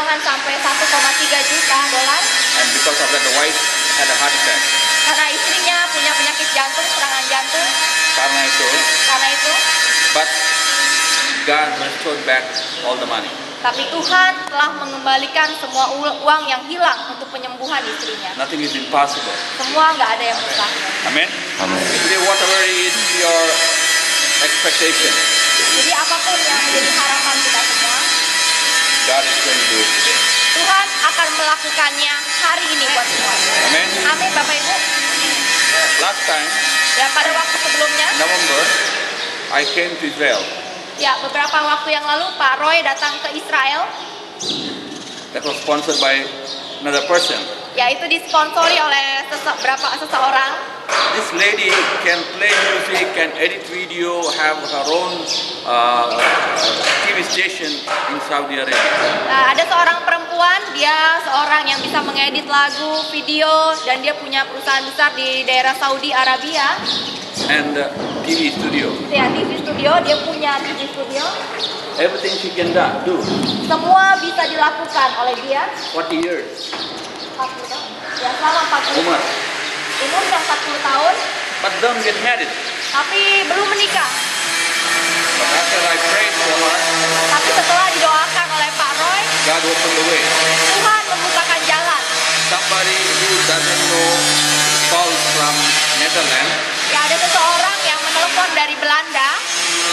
sampai 1,3 juta dolar. And because of that, the wife had a heart attack. Karena istrinya punya penyakit jantung, serangan jantung. Karena itu, but God restored back all the money. Tapi Tuhan telah mengembalikan semua uang yang hilang untuk penyembuhan istrinya. Nothing is impossible. Semua nggak ada yang mustahil. Amen. Amen. Today, whatever is your expectation, Jadi apapun yang menjadi harapan kita semua, God is going to do it today. Tuhan akan melakukannya hari ini buat semua. Amen. Amin Bapak Ibu. Last time, Ya pada waktu sebelumnya, November, I came to Israel. ya beberapa waktu yang lalu Pak Roy datang ke Israel. That was sponsored by another person. Yaitu disponsori oleh seseorang. This lady can play music, can edit video, have her own TV station in Saudi Arabia. Nah, ada seorang perempuan, dia seorang yang bisa mengedit lagu, video, dan dia punya perusahaan besar di daerah Saudi Arabia. And TV studio. Ya, TV studio, dia punya TV studio. Everything she can do. Semua bisa dilakukan oleh dia. 40 years. 40 tahun. Ya, selama 40 Umar. umurnya 40 tahun, But don't get married. tapi belum menikah. But after I prayed for her, Tapi setelah didoakan oleh Pak Roy, God opened the way. Tuhan membukakan jalan. Somebody who doesn't know called from Netherlands Ya, ada seseorang yang menelepon dari Belanda,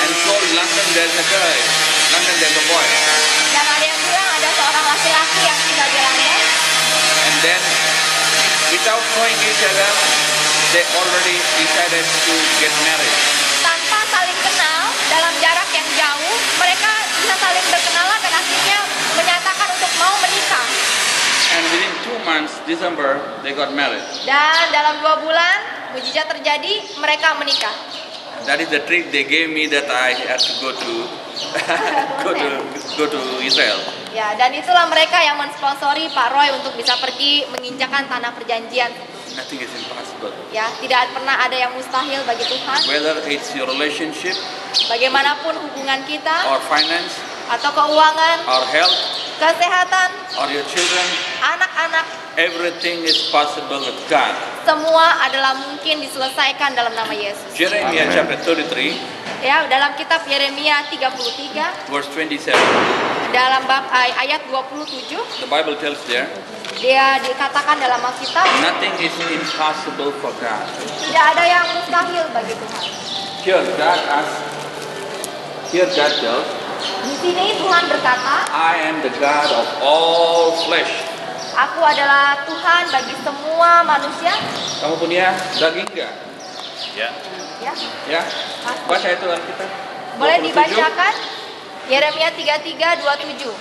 and told London there's a girl, London there's a boy. dan ada yang bilang ada seorang laki-laki yang tinggal di London. And then, without knowing each other, they already decided to get married. Tanpa saling kenal, dalam jarak yang jauh, mereka bisa saling berkenalan dan akhirnya menyatakan untuk mau menikah. And within 2 months, December, they got married. Dan dalam 2 bulan, mujizat terjadi, mereka menikah. That is the trick they gave me that I had to go to go to Israel. Ya, dan itulah mereka yang mensponsori Pak Roy untuk bisa pergi menginjakan tanah perjanjian. Nothing is impossible. Ya, tidak pernah ada yang mustahil bagi Tuhan. Whether it's your relationship, Bagaimanapun hubungan kita, or finance, atau keuangan, or health, kesehatan, or your children, anak-anak, everything is possible with God. semua adalah mungkin diselesaikan dalam nama Yesus. Jeremiah Amen. chapter 33, Ya, dalam kitab Yeremia 33, verse 27, dalam bab ayat 27, the Bible tells there, dia dikatakan dalam Alkitab, nothing is impossible for God. tidak ada yang mustahil bagi Tuhan. Here God tells, Di sini Tuhan berkata, I am the God of all flesh. Aku adalah Tuhan bagi semua manusia. Kamu punya daging nggak? Ya, Ya? Baca itu Alkitab. boleh 27. dibacakan Yeremia 33 27.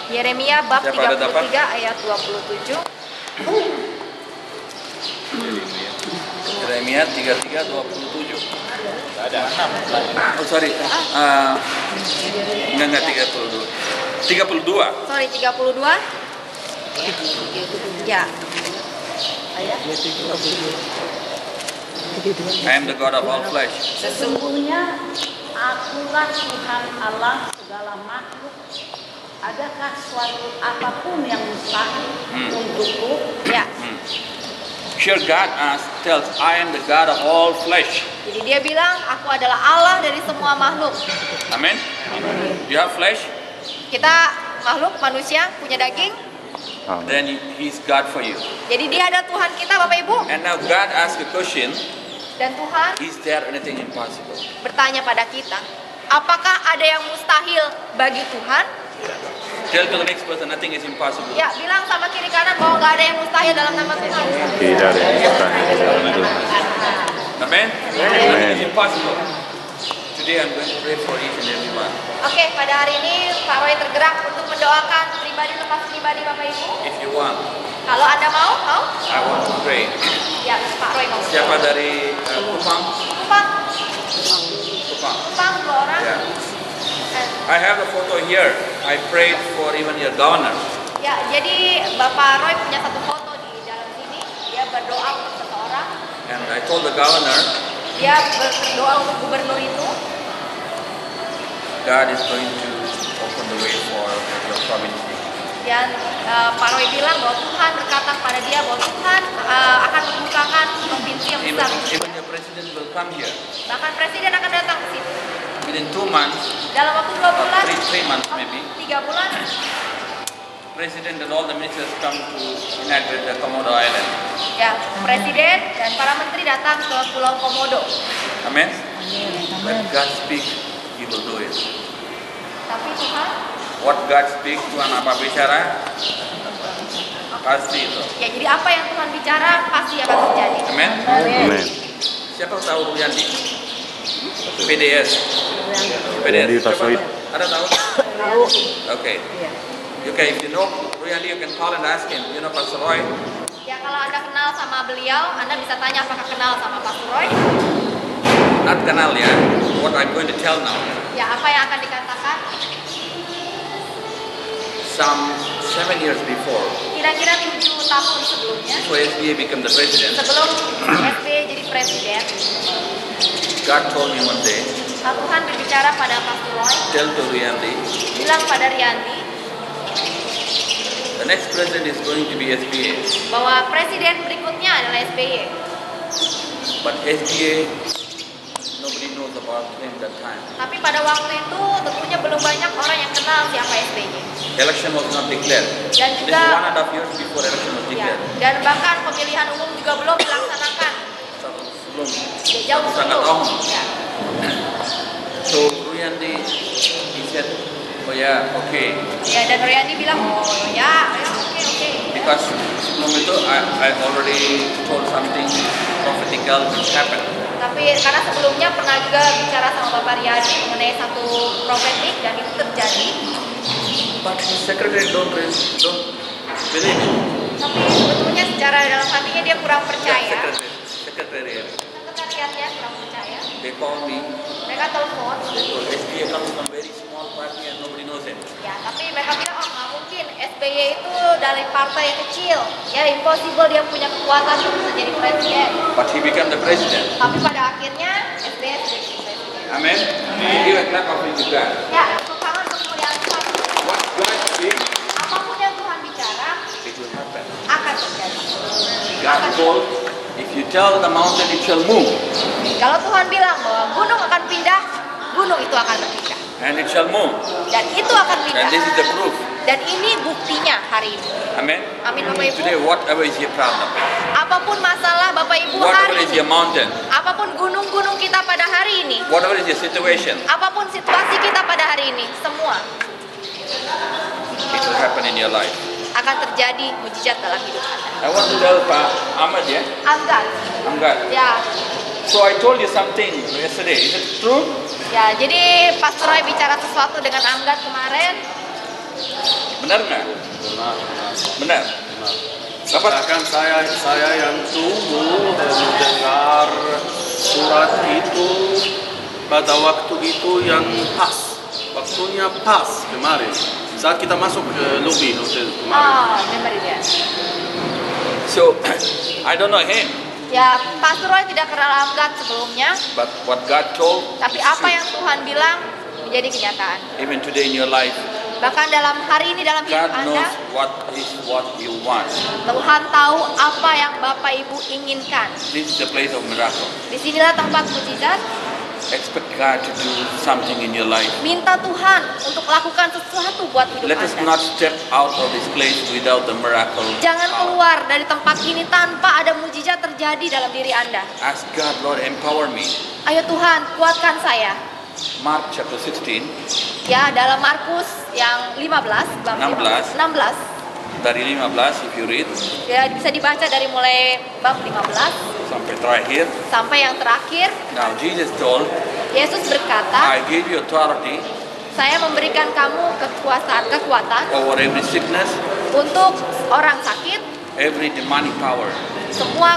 Yeremia bab Siapa ada dapat? 33 ayat 27. Yeremia 33 27. Ada 6. Oh sorry. Enggak 32. 32. Sorry, 32. Ya. I am the God of all flesh. Sesungguhnya akulah Tuhan Allah segala makhluk. Adakah suatu apapun yang mustahil untukku? Ya. Here God tells, I am the God of all flesh. Jadi dia bilang, aku adalah Allah dari semua makhluk. Amen. You have flesh, Kita makhluk manusia punya daging. Amen. then He's God for you. Jadi dia ada Tuhan kita, Bapak Ibu. And now God asks a question, Dan Tuhan is there anything impossible? bertanya pada kita, apakah ada yang mustahil bagi Tuhan? Tell to the next person, nothing is impossible. Ya, bilang sama kiri kanan bahwa nggak ada yang mustahil dalam nama Tuhan. Tidak ada yang mustahil di dalam Tuhan. Amen? Nothing is impossible. Today I'm going to pray for each and every one. Oke, pada hari ini Pak Roy tergerak untuk mendoakan pribadi lepas pribadi Bapak Ibu. If you want, Kalau Anda mau? I want to pray. Ya, Pak Roy mau. Siapa dari Kupang? Kupang, Kupang. Kupang 2 orang. Yeah. I have the photo here. I prayed for even your governor. Ya, jadi Bapak Roy punya satu foto di dalam sini. Dia berdoa untuk seseorang. And I told the governor, Dia berdoa untuk gubernur itu. God is going to open the way for your province. Dan Pak Roy bilang bahwa Tuhan berkata kepada dia bahwa Tuhan akan membukakan provinsi yang besar. Even your president will come here. Bahkan presiden akan datang ke sini. Within 2 months, Dalam waktu 2 bulan, 3 months maybe, 3 bulan, president and all the ministers come to inaugurate the Komodo Island. ya presiden dan para menteri datang ke Pulau Komodo. Amen? When God speak, He will do it. Tapi Tuhan, What God speak, Tuhan apa bicara, pasti itu. ya jadi apa yang Tuhan bicara pasti akan terjadi. Amen? Amin. Siapa tahu Ruyandi? PDS. Ruyandi Pak Siapa Soid. tahu? Ada tahu? Tahu. Okay. Okay, if you know Ruyandi, you can call and ask him. You know Pastor Roy? Ya kalau Anda kenal sama beliau, Anda bisa tanya apakah kenal sama Pak Roy. Not kenal ya. What I'm going to tell now. Ya apa yang akan dikatakan? Some 7 years before, Kira-kira 7 tahun sebelumnya, before SBA became the president, sebelum SBY jadi presiden, God told me one day, Tuhan berbicara pada Pak Roy, tell to Ruyandi, bilang pada Riyandi the next president is going to be SBA. bahwa presiden berikutnya adalah SBY. But SBA, nobody knows about him that time. Tapi pada waktu itu tentunya belum banyak orang yang kenal siapa SBY. Election was not declared. Dan This is juga 1.5 years before election was ya, declared. dan bahkan pemilihan umum juga belum dilaksanakan. Sebelum Ya, jauh sangat sebelum. tahun. Ya. So Ruyandi, he said, oh yeah, okay. Ya, dan Riyandi bilang, oh ya, oke. Because sebelum itu I already told something prophetical which happened. Tapi karena sebelumnya pernah juga bicara sama Bapak Riyadi mengenai satu profetik dan itu terjadi. But his secretary don't believe it. Tapi sebetulnya secara dalam hatinya dia kurang percaya. Secretary. Sekretariatnya kurang percaya. They call me. Mereka telepon. They told SBA comes from very small party and nobody knows him. Ya, tapi mereka bilang, oh nggak mungkin. SBY itu dari partai yang kecil. Ya, impossible dia punya kekuatan untuk bisa jadi presiden. But he became the president. Tapi pada akhirnya SBY sudah jadi presiden. Amen. Give a clap of him to God. Ya, untuk tangan untuk kemuliaan Tuhan. What God speaks, Apapun yang Tuhan bicara it will happen. akan terjadi. God told, if you tell the mountain it shall move, Kalau Tuhan bilang bahwa gunung akan pindah, gunung itu akan berpindah. and it shall move. Dan itu akan pindah. And this is the proof. Dan ini buktinya hari ini. Amen. Amin Bapak Ibu. Today, whatever is your problem, Apapun masalah Bapak Ibu whatever hari is ini, your mountain, apapun gunung-gunung kita pada hari ini, whatever is your situation, apapun situasi kita pada hari ini, semua it will happen in your life. akan terjadi mujizat dalam hidup Anda. I want to tell Pak Ahmad, yeah? Angkat. Anggat. Ya, So I told you something yesterday. Is it true? ya. Jadi Pastor Roy bicara sesuatu dengan Angkat kemarin. Benar nggak? Benar. Bahkan saya yang tunggu mendengar surat itu pada waktu itu yang pas, waktunya pas kemarin saat kita masuk ke lobi hotel kemarin. Memory dia. So I don't know him, Ya, Pastor Roy tidak kenal Angkat sebelumnya, but what God told, tapi is apa true. yang Tuhan bilang menjadi kenyataan. Even today in your life, Bahkan dalam hari ini dalam hidup God Anda, knows what you want. Tuhan tahu apa yang Bapak Ibu inginkan. This is the place of miracle. Disinilah tempat mujizat. Expect God to do something in your life. Minta Tuhan untuk lakukan sesuatu buat hidup Let us Anda. not step out of this place without the miracle. Jangan power. keluar dari tempat ini tanpa ada mujizat terjadi dalam diri Anda. Ask God, Lord, empower me. Ayo Tuhan, kuatkan saya. Mark chapter 16, Ya, dalam Markus yang 15, bab 16. 16. dari 15 if you read Ya, bisa dibaca dari mulai bab 15 sampai terakhir. sampai yang terakhir. Now Jesus told, Yesus berkata, I gave you authority saya memberikan kamu kekuatan over every sickness, untuk orang sakit, every demonic power, semua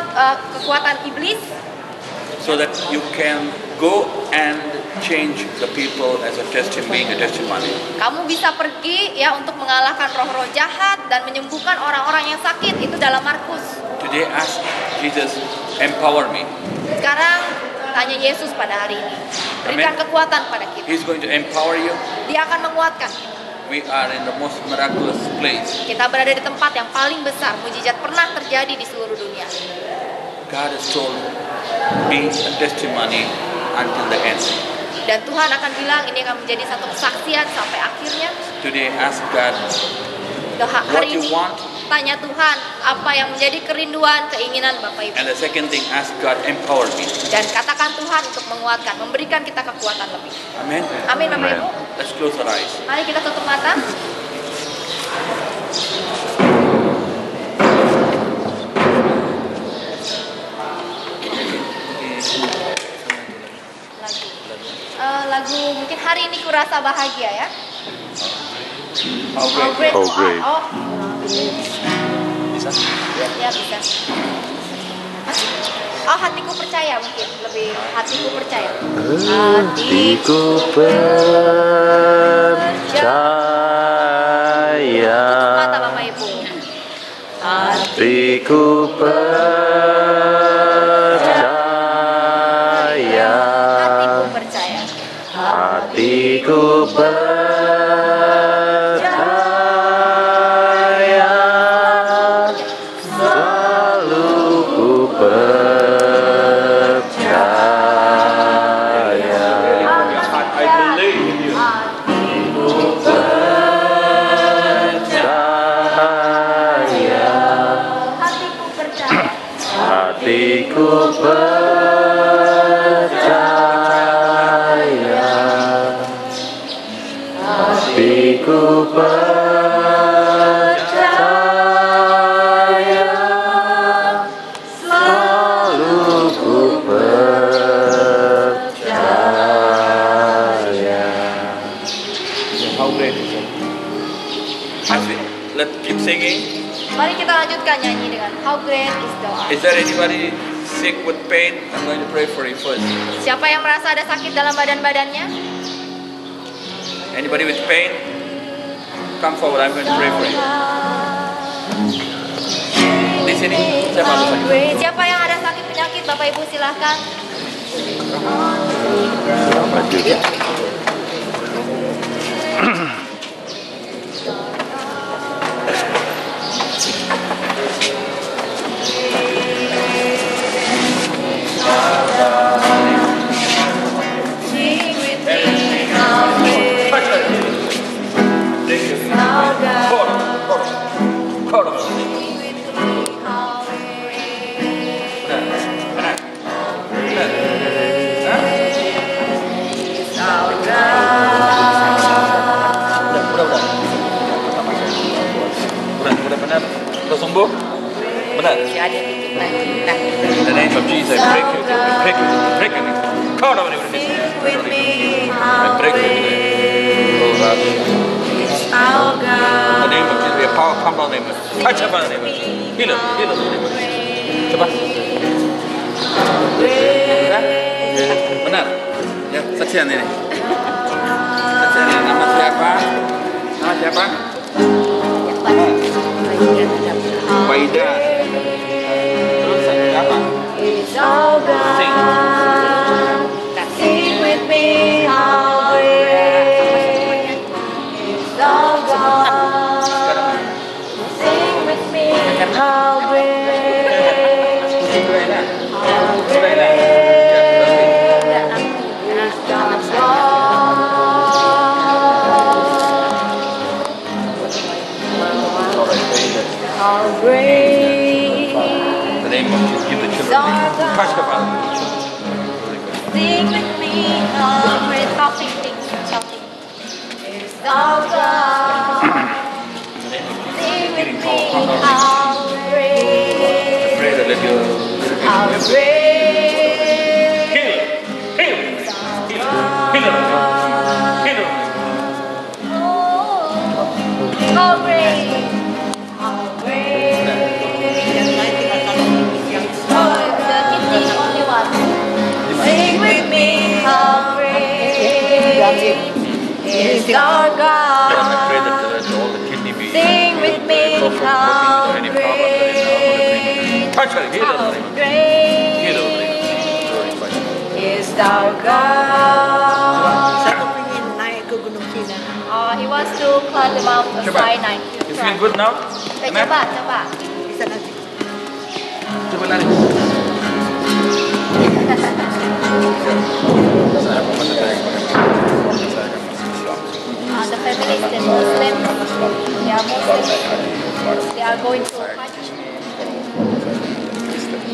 kekuatan iblis, so that you can go and change the people as a testimony, being a testimony. kamu bisa pergi ya untuk mengalahkan roh-roh jahat dan menyembuhkan orang-orang yang sakit. Itu dalam Markus. Today ask Jesus, empower me. Sekarang tanya Yesus pada hari ini, berikan Amen. kekuatan pada kita. He's going to empower you. Dia akan menguatkan kita. we are in the most miraculous place. Kita berada di tempat yang paling besar, mujizat pernah terjadi di seluruh dunia. God has told, be a testimony until the end. Dan Tuhan akan bilang ini akan menjadi satu kesaksian sampai akhirnya. Today, ask God what Hari you ini want. tanya Tuhan apa yang menjadi kerinduan, keinginan Bapak Ibu. And the second thing, ask God, empower me. Dan katakan Tuhan untuk menguatkan, memberikan kita kekuatan lebih. Amen. Amin Bapak Ibu. Let's close our eyes. Mari kita tutup mata. Lagu mungkin hari ini kurasa bahagia ya. How great. How great. Oh. Bisa? Ya bisa. Oh, hatiku percaya mungkin lebih hatiku percaya. Hatiku percaya. Mata Bapak Ibu. Hatiku percaya. Hatiku percaya. Hatiku percaya. Selalu ku percaya. I believe in you. Hatiku percaya. Hatiku percaya. Hatiku percaya. Selalu ku percaya. How great is it? Let's keep singing. Mari kita lanjutkan nyanyi dengan How Great is the Lord. Is there anybody sick with pain? I'm going to pray for you first. Siapa yang merasa ada sakit dalam badan-badannya? Anybody with pain? Come forward, I'm going to pray for you. Di sini, saya malu sakit. Siapa yang ada sakit penyakit, Bapak Ibu silahkan. Maju. Sing with me, how great is our God. Sing with me, how great is our God. Udah benar? Udah sembuh? Benar? Masih ada titik lagi. Nah, In the name of Jesus, I break you, break you, break you. Kau nama dia sing with me, I how break you. Oh, God. is our In the God. name of Jesus, we have power come down in the name of Jesus. Touch up in the name of Jesus. Heal him, heal him in the name of Jesus. Coba. Udah? Benar? Ya, saksian ini. Saksian ini. Nama siapa? Nama siapa? Waida. Terus siapa? It's all God. Sing with me, how great is all God. Sing with me, how great, how great is our God. How great. In the name of Jesus, give the children. Touch the Father. Sing with me, how great, shouting things, shouting. It's our God. Sing with me, how great, Pray that let your how great. heal, heal, heal, heal, heal. Oh, how great, how great. Oh, the kitty only one. Sing with me, how great is our I God. pray that all the kidney be Sing with me, working how without any problem. That is now all the great, touch her, heal how her, heal her. great Glorify you. is our God. Sa pingin naik ke Gunung Kina. He wants to climb the Mount Sinai. You feel good now? Coba. Coba lari. The family is the Muslim. They are Muslim. They are going to Hajj.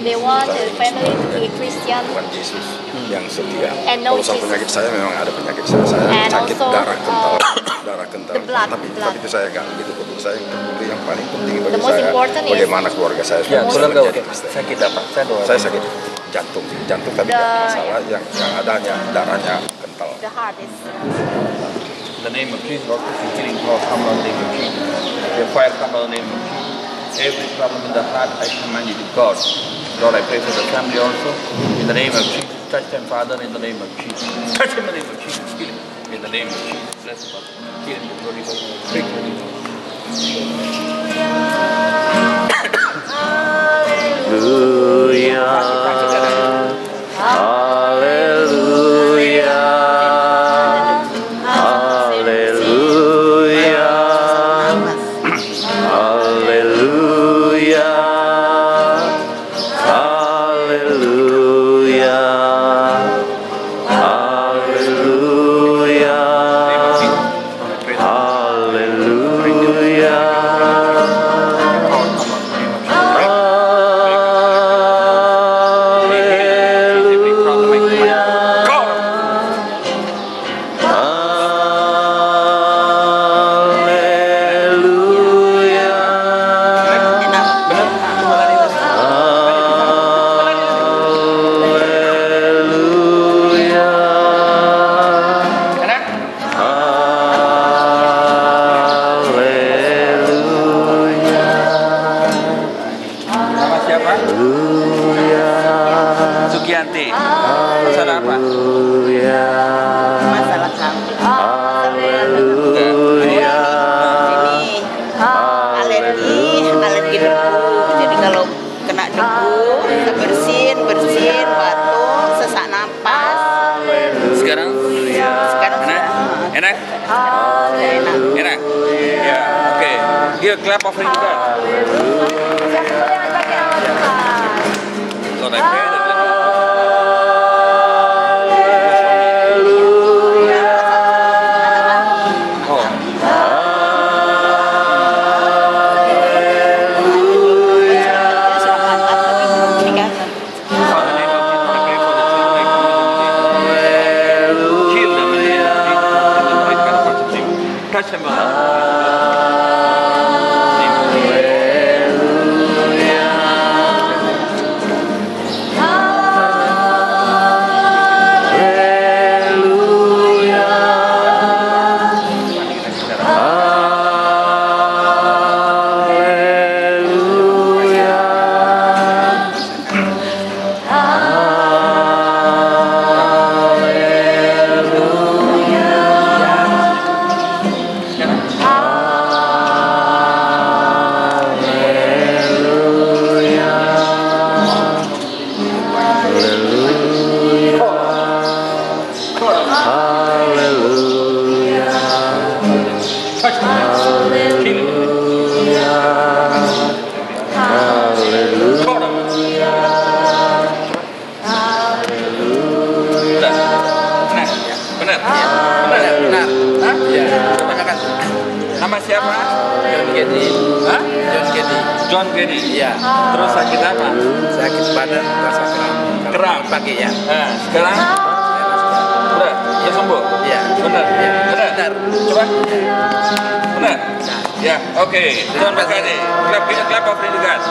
They want the family to be Christian. Tuhan Yesus yang setia. And no Kalau Jesus. penyakit saya memang ada penyakit saya And sakit also, darah kental. the blood. Tapi itu saya nggak begitu peduli. Saya peduli yang paling penting bagi The most saya important is- bagaimana keluarga saya Ya, bisa keluarga menjadi oke. Kristen. Sakit apa? Saya sakit jantung tapi nggak masalah yang adanya darahnya kental. The heart is. In the name of Jesus, Lord, every healing power come in the name of Jesus. Every fire come in the name of Jesus. Every problem in the heart, I command you to God. Lord, I pray for the family also. In the name of Jesus, touch them, Father, in the name of Jesus. Touch them in the name of Jesus. Heal them. In the name of Jesus, bless them, Father. Heal them, glory, break them. Sugianti. Masalah apa? Masalah kami. Ini alergi debu. Jadi kalau kena debu, kita bersin, batuk, sesak napas. Sekarang? Sekarang Enak? sudah enak. Enak? Ya, oke. Give a clap of hands. Lord, I pray that touch them Nama siapa? John Geddy. Hah? John Geddy. John Geddy. Iya. Terus sakit apa? Sakit badan, rasa kram. Kram. Pagi ya. Sekarang? Udah sembuh? Iya. Benar? Iya. Benar. Coba. Benar? Ya, oke. John Geddy. Clap of hands God.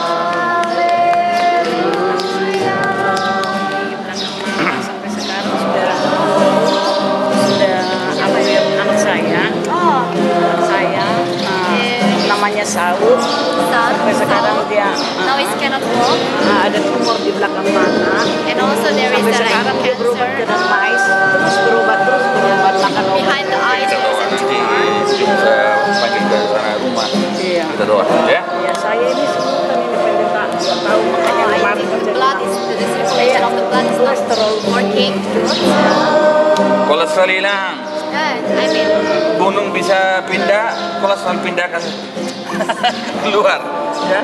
Sampai sekarang sudah apa ya, anak saya namanya Saud. Sampai sekarang dia Now he cannot walk. ada tumor di belakang mata. And also there is Sampai a sekarang dia berobat cancer. dengan mais, terus berobat makan obat. Behind the eyes there is a tumor. Bisa panggil ke sana rumah. Iya. Kita doa ya. Ya saya ini semua kan independen tak tahu makanya I kemarin think the blood is the circulation of the blood is not working. Kolesterol hilang. Gunung bisa pindah, kolesterol pindahkan keluar. Ya.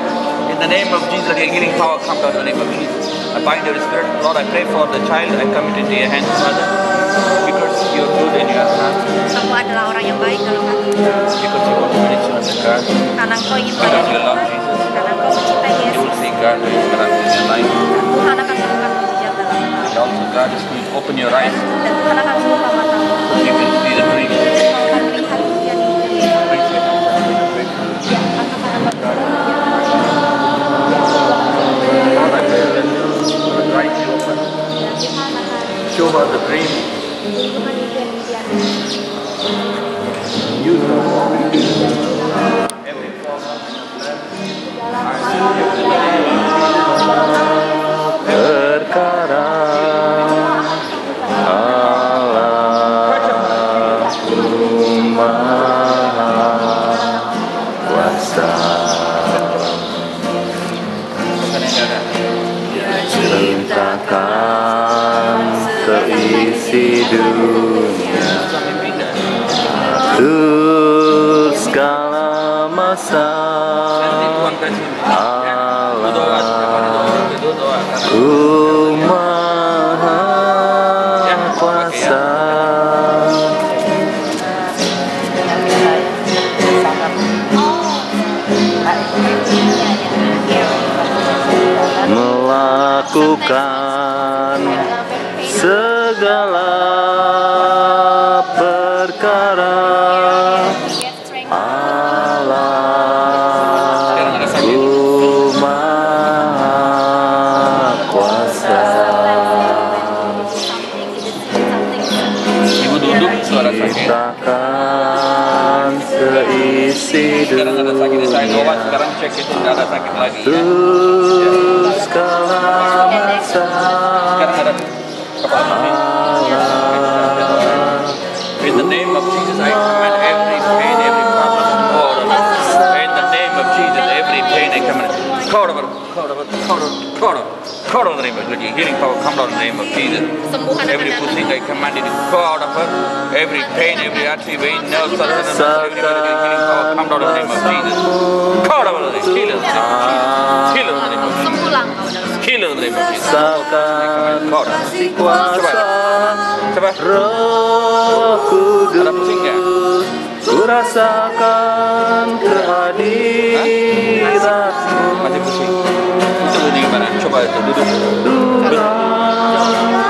In the name of Jesus, let your healing power come down in the name of Jesus. I bind your spirit, Lord. I pray for the child. I commit into your hands, Father, because you're good in your heart. Engkau adalah orang yang baik dalam hati. Because you want to minister unto God. Karena Engkau ingin Because you love melayani Jesus. karena Engkau mencintai You Yesus. will see God do His miracle in your life. Tuhan akan melakukan mujizat dalam hidup. And also, God is going to open your eyes Dan Tuhan akan membuka matamu. so you can see the dream. Engkau akan melihat impian-impian. Raise your hands and pray. Lord, I pray that you will write you open. Show her the dream. You know every problem in the plan. Perkara Allahku Maha Kuasa, ciptakan seisi dunia untuk segala masa. Ku Maha Kuasa. Melakukan segala perkara Allahku Maha Kuasa. Ibu duduk, suara sakit. Ciptakan seisi Sekarang ada sakit, saya bawa, dunia sekarang cek itu tidak ada sakit lagi ya. untuk segala masa. Sekarang ada kepala pusing. In the name of Jesus, I command every pain, every problem to go out of it. In the name of Jesus, every pain I command. Out of it, out of it, out of it, out of it. Out of the name of Jesus. Your healing power come down in the name of Jesus. Kesembuhan akan Every datang. pusing I command it to go out of her. Every pain, every artery, vein, nerve, every healing power come down in the name of Jesus. Out of it, heal in the name of Jesus. Heal in the name of Jesus. Sembuhlah engkau dalam Heal in the name of Jesus. Rasakan kasih kuasa Coba. Roh Kudus. Ada pusing nggak? Ku rasakan kehadiratmu. Masih pusing. Itu bunyi gimana? Coba itu duduk. Teranglah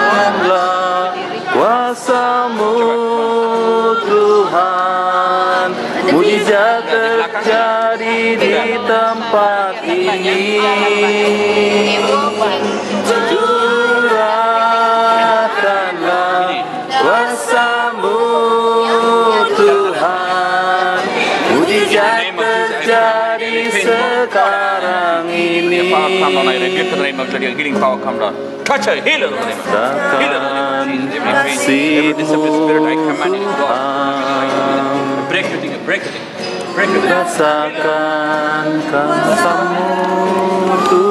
kuasamu Tuhan. Mujizat terjadi di tempat ini. Curahkanlah kuasamu Tuhan. Mujizat terjadi sekarang ini. Healing power come down. Touch her, heal her in the name of Jesus. Heal her in the name of Jesus. Every pain, every deceptive spirit, I command it to go out. Break the thing, break the thing, break the thing. Rasakan kuasamu Tuhan.